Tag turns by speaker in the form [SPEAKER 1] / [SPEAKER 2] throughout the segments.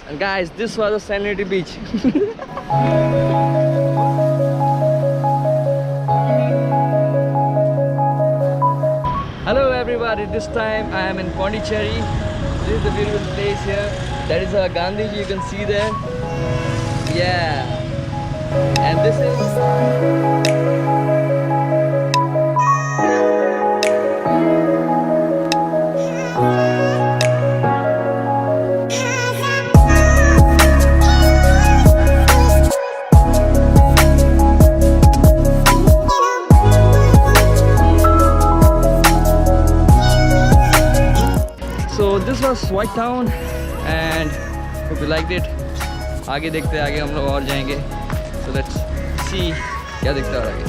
[SPEAKER 1] And guys, this was a Sanity Beach. Hello everybody, this time I am in Pondicherry. This is the beautiful place here. That is a Gandhiji, you can see there. Yeah. And this is... So this was White Town and hope you liked it. आगे देखते हैं, आगे हम लोग और जाएंगे. So let's see क्या दिखता है और आगे.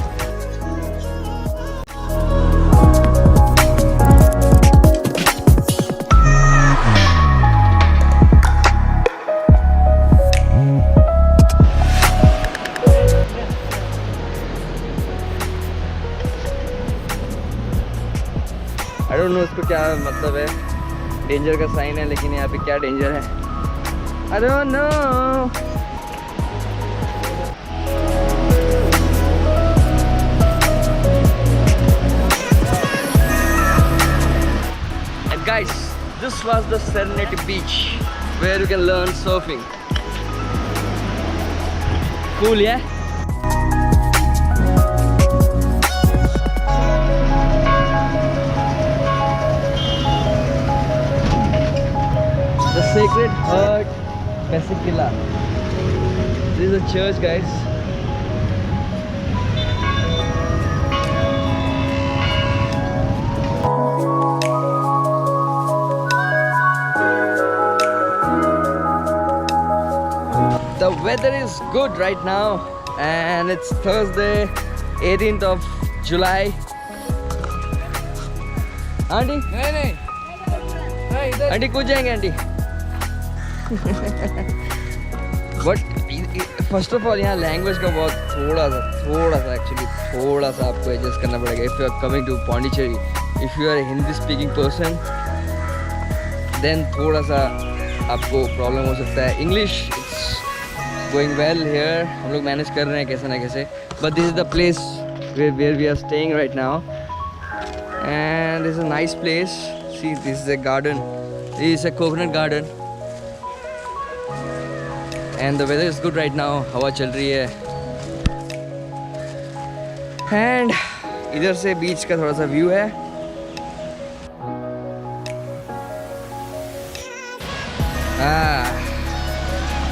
[SPEAKER 1] I don't know इसको क्या मतलब है. डेंजर का साइन है, लेकिन यहाँ पे क्या डेंजर है I don't know. And guys, this was the Serenity Beach where you can learn surfing. Cool, yeah? The Sacred Heart Basilica. This is a church, guys. The weather is good right now and it's Thursday, 18th of July. Auntie?
[SPEAKER 2] नहीं इधर
[SPEAKER 1] aunty कूद जाएंगे aunty. But first of all यहाँ language का बहुत थोड़ा सा आपको एडजस्ट करना पड़ेगा. If you are coming to Pondicherry, if you are a Hindi speaking person, then थोड़ा सा आपको प्रॉब्लम हो सकता है. English it's going well here, हम लोग मैनेज कर रहे हैं कैसे ना कैसे. But this is the place where we are staying right now and this is a nice place. See, this is a garden. This is a coconut garden. And the weather is good right now. हवा चल रही है. And इधर से बीच का थोड़ा सा view है.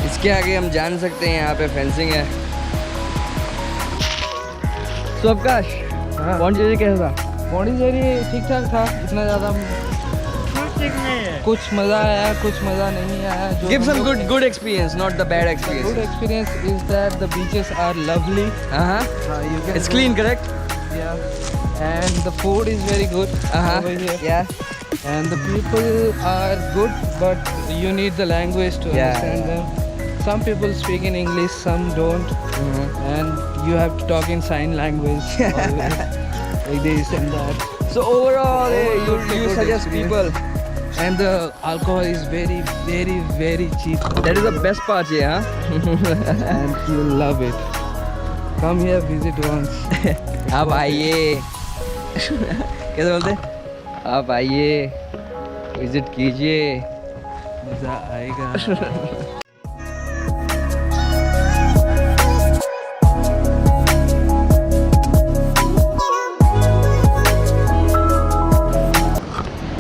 [SPEAKER 1] इसके आगे हम जान सकते हैं. यहाँ पे फेंसिंग है. So अवकाश, पौंडीचेरी कैसा था?
[SPEAKER 2] पौंडीचेरी ठीक ठाक था. इतना ज़्यादा कुछ मज़ा आया, कुछ मज़ा नहीं आया.
[SPEAKER 1] Give some good experience, not the bad experience.
[SPEAKER 2] Good experience is that the beaches are lovely.
[SPEAKER 1] It's clean, correct?
[SPEAKER 2] Yeah. And the food is very good over here.
[SPEAKER 1] Yeah.
[SPEAKER 2] And the people are good, but you need the language to understand them. Some people speak in English, some don't. And you have to talk in sign language always, like this and that.
[SPEAKER 1] So overall, you suggest people.
[SPEAKER 2] And the alcohol is very cheap.
[SPEAKER 1] That is the best part here, huh?
[SPEAKER 2] And you'll love it. Come here, visit once.
[SPEAKER 1] आप आइए. कैसे बोलते? आप आइए, visit कीजिए,
[SPEAKER 2] मज़ा आएगा.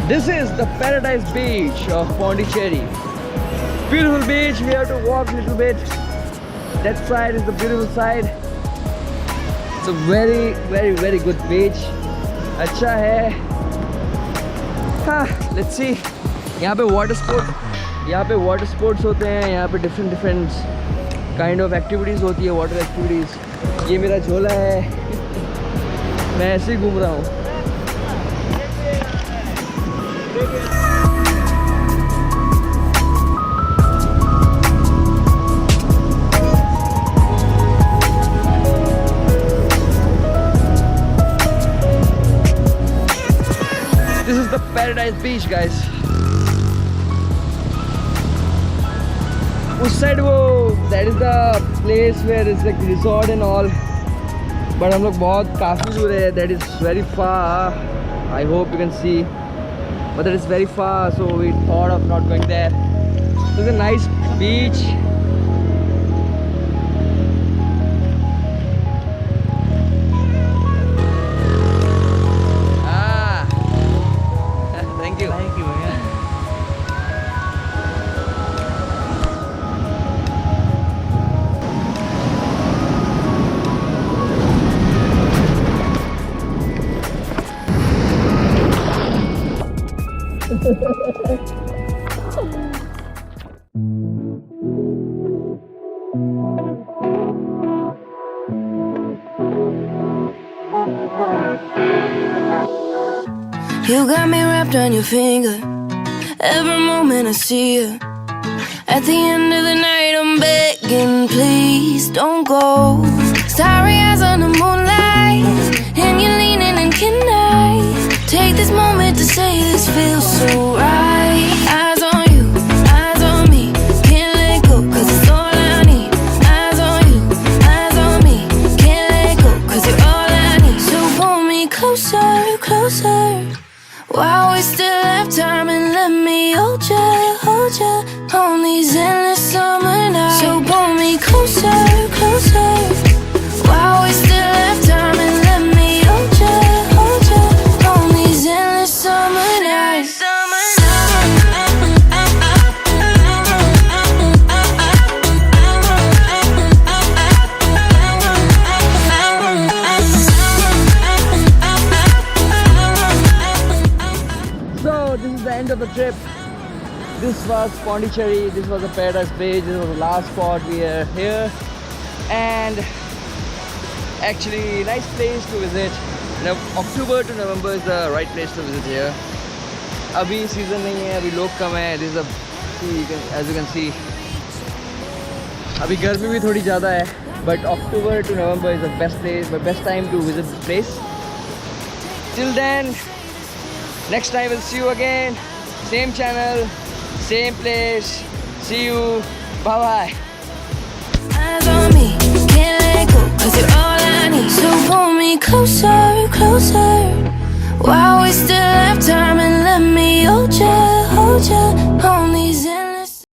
[SPEAKER 1] This is the Paradise Beach of Pondicherry. Beautiful beach. We have to walk a little bit. That side is the beautiful side. It's a very good beach. अच्छा है. Let's see. यहाँ पे water sports होते हैं. यहाँ पे different kind of activities होती है, water activities. ये मेरा झोला है. मैं ऐसे ही घूम रहा हूँ. This is the Paradise Beach, guys. उस साइड वो that is the place where is like resort and all, but हम लोग बहुत काफ़ी दूर है. That is very far. I hope you can see, but that is very far, so we thought of not going there. So it's a nice beach. Thank you.
[SPEAKER 2] Thank you. Yeah.
[SPEAKER 3] You got me wrapped on your finger. Every moment I see you. At the end of the night I'm begging, please don't go. Starry eyes on the moonlight, and you're leaning in, can I take this moment to say this feels so right? Eyes on you, eyes on me, can't let go, cause it's all I need. Eyes on you, eyes on me, can't let go, cause you're all I need. So pull me closer, closer, while we still have time, and let me hold ya on these endless summer nights. So pull me closer, closer, while we still have time, and let me hold ya on these endless summer nights.
[SPEAKER 1] So this is the end of the trip. This was Pondicherry. This was the Paradise Beach. This was the last spot. We are here, and actually nice place to visit. Now, October to November is the right place to visit here. अभी season नहीं है, अभी लोग कम है. This is a as you can see. अभी गर्मी भी थोड़ी ज़्यादा है, but October to November is the best place, the best time to visit this place. Till then, next time we'll see you again. Same channel, same place. See you. Bye bye.